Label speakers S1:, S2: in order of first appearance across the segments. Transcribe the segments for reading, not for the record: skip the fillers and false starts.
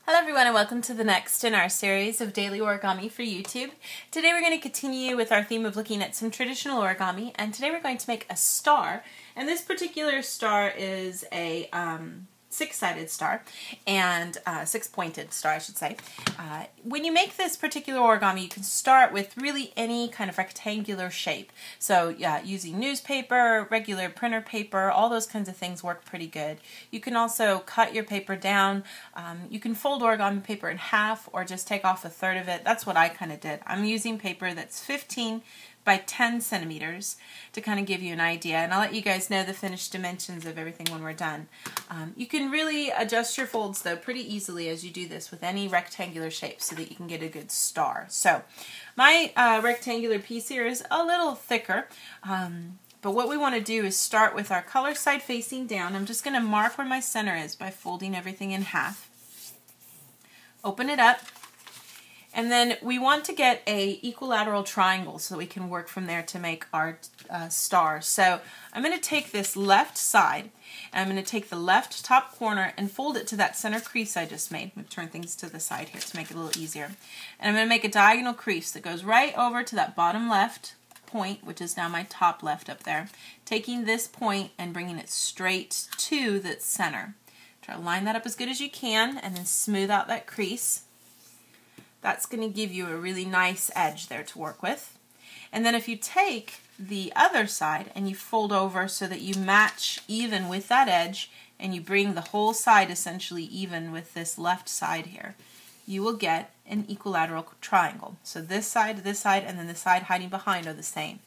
S1: Hello everyone and welcome to the next in our series of daily origami for YouTube. Today we're going to continue with our theme of looking at some traditional origami, and today we're going to make a star, and this particular star is a six-sided star, and six-pointed star I should say. When you make this particular origami you can start with really any kind of rectangular shape. So yeah, using newspaper, regular printer paper, all those kinds of things work pretty good. You can also cut your paper down. You can fold origami paper in half or just take off a third of it. That's what I kind of did. I'm using paper that's 15 by 10 centimeters to kind of give you an idea, and I'll let you guys know the finished dimensions of everything when we're done. You can really adjust your folds though pretty easily as you do this with any rectangular shape so that you can get a good star. So my rectangular piece here is a little thicker, but what we want to do is start with our color side facing down. I'm just going to mark where my center is by folding everything in half. Open it up. And then we want to get a equilateral triangle so that we can work from there to make our star. So I'm going to take this left side, and I'm going to take the left top corner and fold it to that center crease I just made. I'm going to turn things to the side here to make it a little easier. And I'm going to make a diagonal crease that goes right over to that bottom left point, which is now my top left up there. Taking this point and bringing it straight to the center. Try to line that up as good as you can and then smooth out that crease. That's going to give you a really nice edge there to work with. And then if you take the other side and you fold over so that you match even with that edge, and you bring the whole side essentially even with this left side here, you will get an equilateral triangle. So this side, and then the side hiding behind are the same.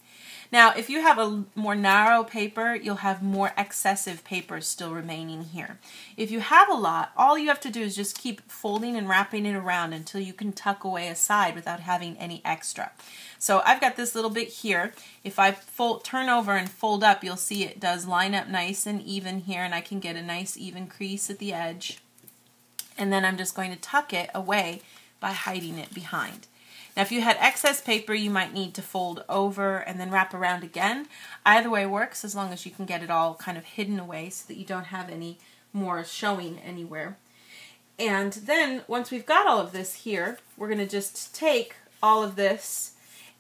S1: Now, if you have a more narrow paper, you'll have more excessive paper still remaining here. If you have a lot, all you have to do is just keep folding and wrapping it around until you can tuck away a side without having any extra. So I've got this little bit here. If I turn over and fold up, you'll see it does line up nice and even here, and I can get a nice even crease at the edge. And then I'm just going to tuck it away by hiding it behind. Now if you had excess paper, you might need to fold over and then wrap around again. Either way works as long as you can get it all kind of hidden away so that you don't have any more showing anywhere. And then once we've got all of this here, we're going to just take all of this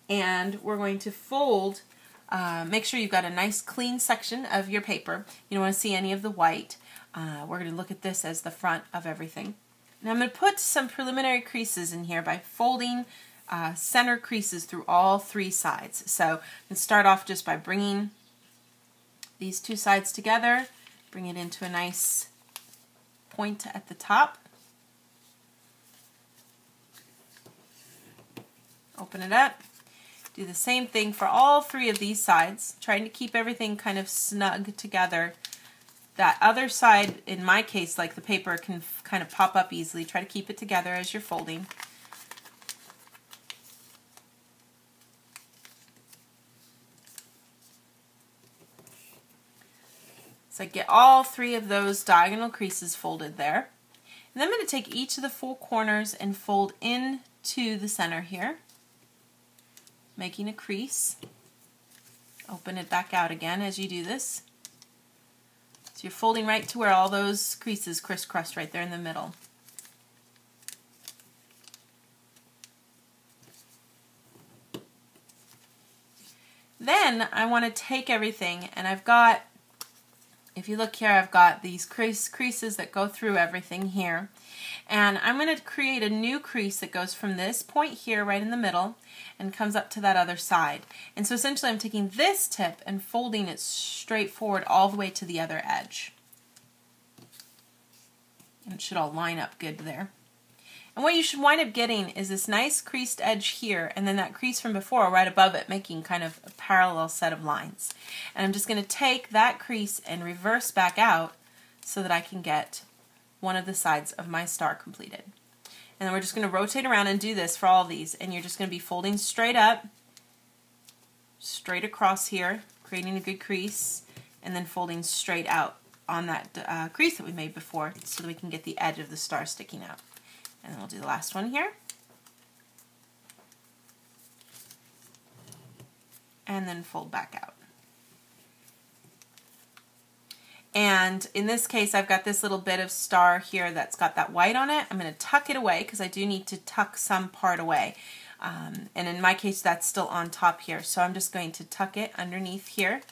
S1: and we're going to fold. Make sure you've got a nice clean section of your paper. You don't want to see any of the white. We're going to look at this as the front of everything. Now I'm going to put some preliminary creases in here by folding center creases through all three sides. So I'm going to start off just by bringing these two sides together, bring it into a nice point at the top. Open it up. Do the same thing for all three of these sides, trying to keep everything kind of snug together. That other side, in my case, like the paper can kind of pop up easily. Try to keep it together as you're folding. So get all three of those diagonal creases folded there. And then I'm going to take each of the four corners and fold into the center here, making a crease. Open it back out again as you do this. So you're folding right to where all those creases crisscross right there in the middle. Then I want to take everything, and I've got, if you look here, I've got these creases that go through everything here. And I'm going to create a new crease that goes from this point here right in the middle and comes up to that other side. And so essentially I'm taking this tip and folding it straight forward all the way to the other edge. And it should all line up good there. And what you should wind up getting is this nice creased edge here, and then that crease from before right above it, making kind of a parallel set of lines. And I'm just going to take that crease and reverse back out so that I can get one of the sides of my star completed. And then we're just going to rotate around and do this for all of these, and you're just going to be folding straight up, straight across here, creating a good crease, and then folding straight out on that crease that we made before so that we can get the edge of the star sticking out. And then we'll do the last one here. And then fold back out. And in this case, I've got this little bit of star here that's got that white on it. I'm going to tuck it away because I do need to tuck some part away. And in my case, that's still on top here. So I'm just going to tuck it underneath here,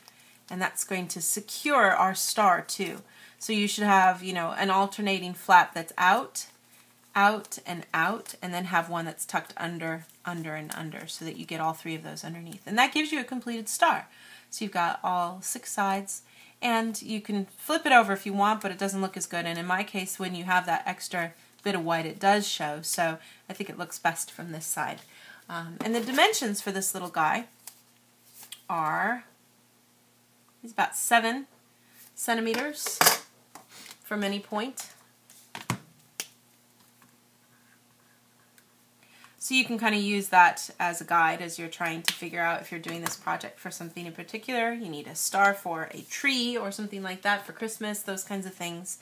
S1: and that's going to secure our star too. So you should have, you know, an alternating flap that's out, out, and out, and then have one that's tucked under, under, and under, so that you get all three of those underneath. And that gives you a completed star. So you've got all 6 sides, and you can flip it over if you want, but it doesn't look as good. And in my case, when you have that extra bit of white, it does show, so I think it looks best from this side. And the dimensions for this little guy are, he's about 7 centimeters from any point. So you can kind of use that as a guide as you're trying to figure out if you're doing this project for something in particular. You need a star for a tree or something like that for Christmas, those kinds of things.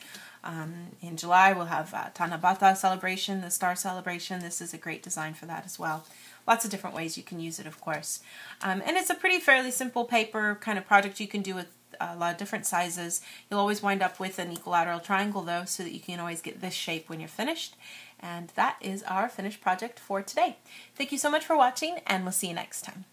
S1: In July we'll have Tanabata celebration, the star celebration. This is a great design for that as well. Lots of different ways you can use it, of course. And it's a pretty fairly simple paper kind of project you can do with a lot of different sizes. You'll always wind up with an equilateral triangle though, so that you can always get this shape when you're finished. And that is our finished project for today. Thank you so much for watching, and we'll see you next time.